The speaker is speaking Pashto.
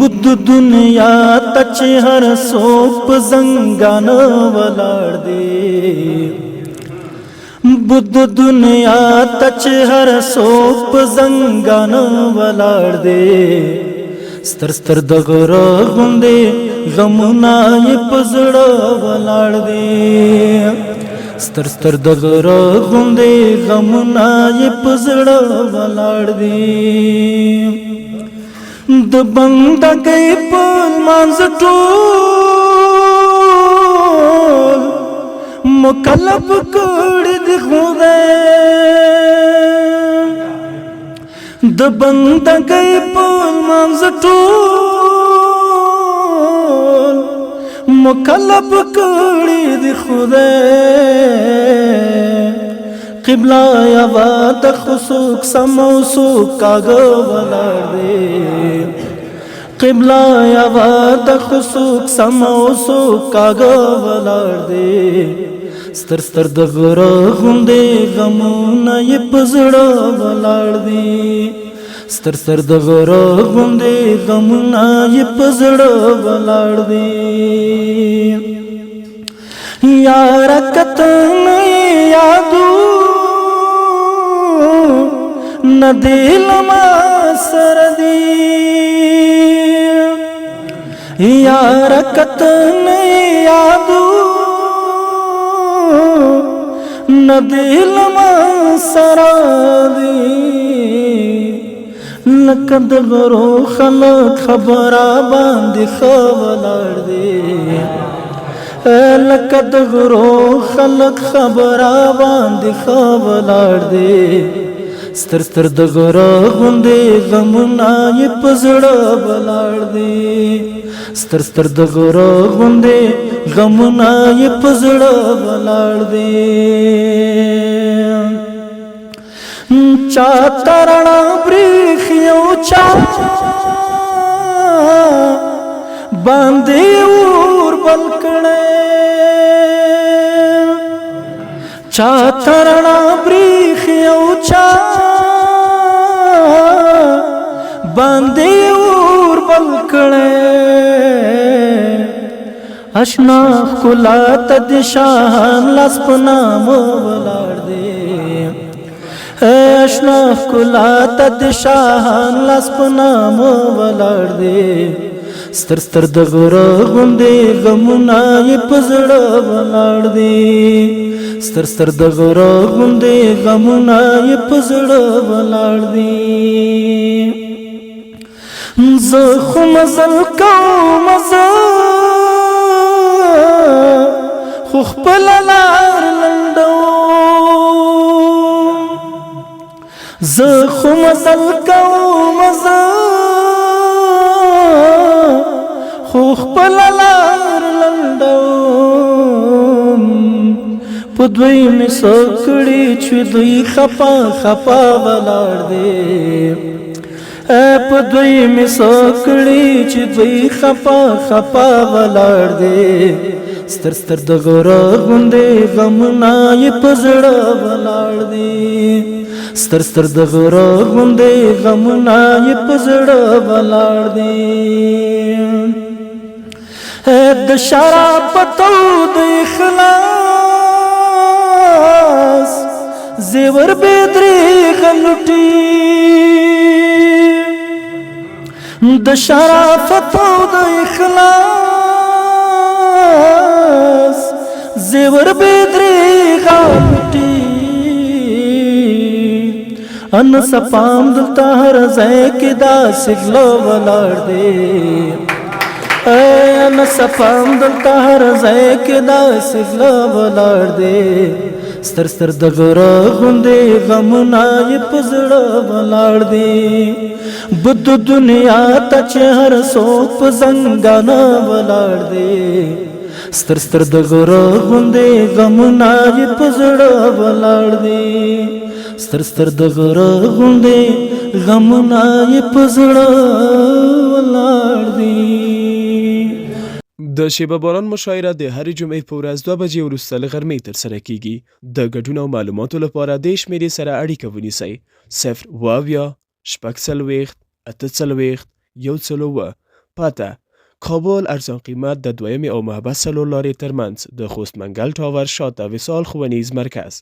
بود دنیا ته چې هر څوک په زنګان ولاړ دی بود دنیا ته چې هر څوک په زنګان ولاړ دی ستر ستر د غره غوندې غمونه یې په زړه ولاړ دی ستر ستر د غره غوندې غمونه یې په زړه ولاړ دی د بندګۍ په لمانځه ټول مکلف کړي د خدای د بندګۍ په لمانځه ټول مکلف کړي د خدای قبله یوا د خصوص سموسو کاغه ولاړ دی قبله یوا د خصوص سموسو کاغه ولاړ دی ستر ستر د غره غوندې غمونه یې په زړه ولاړ دی ستر ستر د غره غوندې غمونه یې په زړه ولاړ دی یاره کته نه یادو ندیل ما سر دی یار کتن یادو ندیل ما سر دی لکد غرو خلق خبرا باندې خولار دی لکد غرو خلق خبرا باندې خولار دی ستر ستر د غره غوندې غمونه یې په زړه ولاړ دی ستر ستر د غره غوندې غمونه یې په زړه ولاړ دی چا ترڼه بریښي او چا باندې اور بل کړی چا ترڼه بریښي او چا باندې اور بل کړی اشنا ښکلا ته د شاهان لاس په نامه ولاړ دی اشنا ښکلا ته د شاهان لاس په نامه ولاړ دی ستر ستر د غره غوندې غمونه یې په زړه ولاړ دی ستر ستر د غره غوندې غمونه یې په زړه ولاړ دی زه خو مزل کوم زه خو خپله لار لنډوم زه خو مزل کوم زه خو خپله لار لنډوم په دوی مې څه کړي چې دوی خفا خفا ولاړ دی په دوی مې څه کړي چې دوی خفا خفا ولاړ دی ستر ستر د غره غوندې غمونه یې په زړه ولاړ دی ستر ستر د غره غوندې غمونه یې په زړه ولاړ دی د شرافت او د اخلاص زیور بدرېغ لوټي د شرافت او د اخلاص زیور بدرېغ لوټي ان سپام دلته هر ځای کې داسې غله ولاړ دی ان سپام دلته هر ځای کې داسې غله ولاړ دی ستر ستر د غره غوندې غمونه یې په زړه ولاړ دی بد دنیا ته چې هر څوک په زنګانه ولاړ دی ستر ستر د غره غوندې غمونه یې په زړه ولاړ دی ستر ستر د غره غوندې غمونه یې په زړه ولاړ دی د شیبه باران مشاعره د هرې جمعې په ورځ 2 بجې وروسته له غرمې ترسره کیږي. د ګډون او معلوماتو لپاره د شمیرې سره اړیکه ونیسئ 0 واویا شپږ څلوېښت اته څلوېښت 140 پته کابل ارزان قیمت د دویم او محبس څلور لارې ترمنځ د خوست منگل ټاور شاته وصال ښوونیز مرکز